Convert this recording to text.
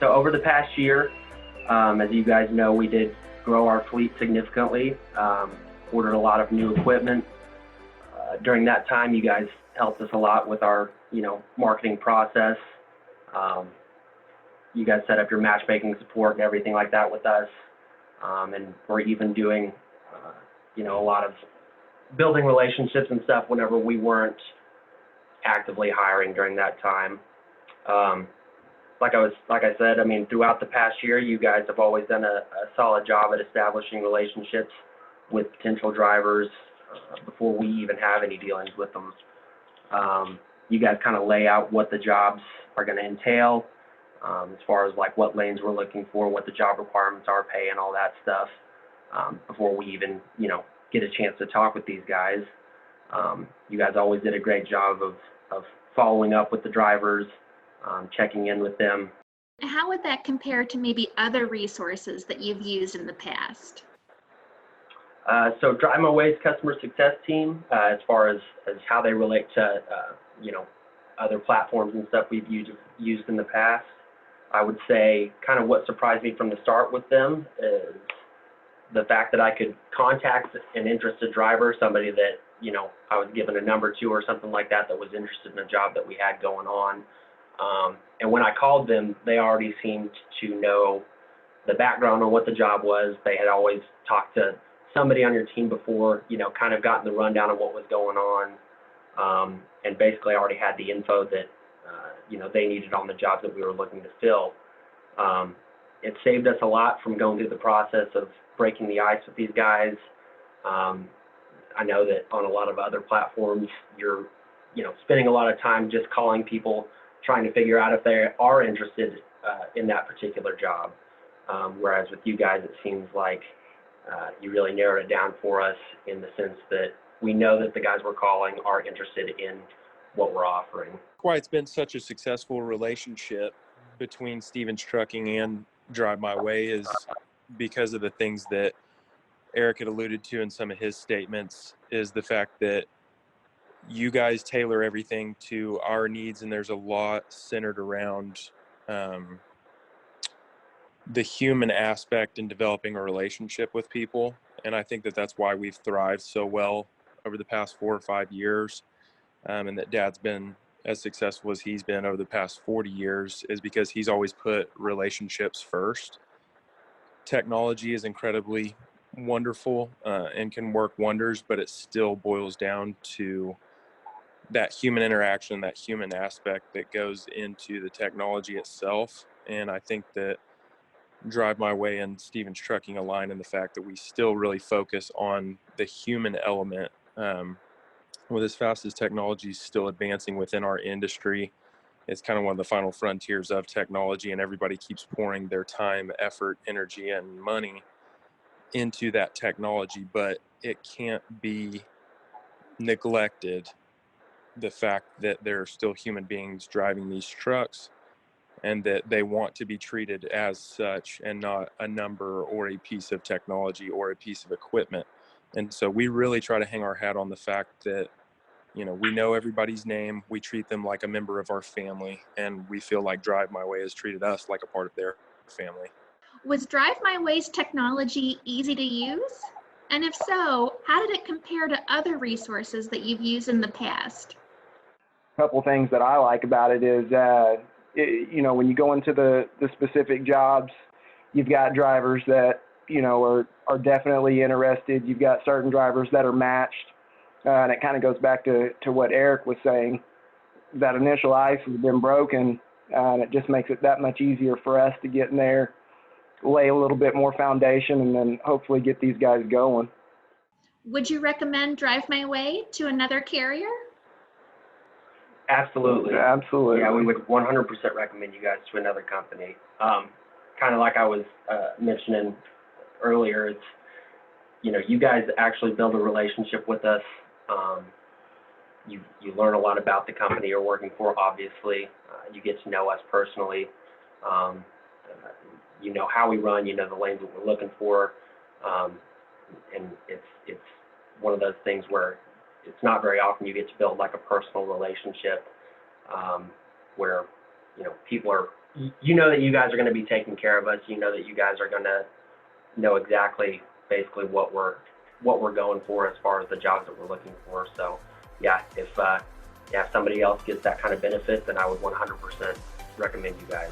So over the past year, as you guys know, we did grow our fleet significantly, ordered a lot of new equipment. During that time, you guys helped us a lot with our, marketing process. You guys set up your matchmaking support and everything like that with us. And we're even doing, a lot of building relationships and stuff whenever we weren't actively hiring during that time. Like I said, throughout the past year, you guys have always done a solid job at establishing relationships with potential drivers before we even have any dealings with them. You guys kind of lay out what the jobs are going to entail, as far as like what lanes we're looking for, what the job requirements are, pay, and all that stuff, before we even, get a chance to talk with these guys. You guys always did a great job of following up with the drivers, checking in with them. How would that compare to maybe other resources that you've used in the past? So Drive My Way's customer success team, as far as how they relate to, other platforms and stuff we've used in the past, I would say kind of what surprised me from the start with them is the fact that I could contact an interested driver, somebody that, I was given a number to or something like that was interested in a job that we had going on. And when I called them, they already seemed to know the background on what the job was. They had always talked to somebody on your team before, kind of gotten the rundown of what was going on, and basically already had the info that, they needed on the jobs that we were looking to fill. It saved us a lot from going through the process of breaking the ice with these guys. I know that on a lot of other platforms, you're, spending a lot of time just calling people, trying to figure out if they are interested in that particular job. Whereas with you guys, it seems like you really narrowed it down for us in the sense that we know that the guys we're calling are interested in what we're offering. Why it's been such a successful relationship between Stevens Trucking and Drive My Way is because of the things that Eric had alluded to in some of his statements, is the fact that you guys tailor everything to our needs, and there's a lot centered around the human aspect in developing a relationship with people. And I think that that's why we've thrived so well over the past 4 or 5 years, and that Dad's been as successful as he's been over the past 40 years, is because he's always put relationships first. Technology is incredibly wonderful and can work wonders, but it still boils down to that human interaction, that human aspect that goes into the technology itself. And I think that Drive My Way and Stevens Trucking align in the fact that we still really focus on the human element. With as fast as technology is still advancing within our industry, it's kind of one of the final frontiers of technology, and everybody keeps pouring their time, effort, energy, and money into that technology, but it can't be neglected, the fact that there are still human beings driving these trucks and that they want to be treated as such and not a number or a piece of technology or a piece of equipment. And so we really try to hang our hat on the fact that, we know everybody's name, we treat them like a member of our family, and we feel like Drive My Way has treated us like a part of their family. Was Drive My Way's technology easy to use? And if so, how did it compare to other resources that you've used in the past? A couple things that I like about it is, when you go into the specific jobs, you've got drivers that, are definitely interested. You've got certain drivers that are matched. And it kind of goes back to what Eric was saying. That initial ice has been broken, and it just makes it that much easier for us to get in there, lay a little bit more foundation, and then hopefully get these guys going. Would you recommend Drive My Way to another carrier? Absolutely. Absolutely. Yeah, we would 100% recommend you guys to another company. Kind of like I was mentioning earlier, it's, you guys actually build a relationship with us. You learn a lot about the company you're working for, obviously. You get to know us personally. You know how we run, you know the lanes that we're looking for. And it's one of those things where it's not very often you get to build like a personal relationship, where, people are you know that you guys are going to be taking care of us. You know that you guys are going to know exactly basically what we're going for as far as the jobs that we're looking for. So yeah, if somebody else gets that kind of benefit, then I would 100% recommend you guys.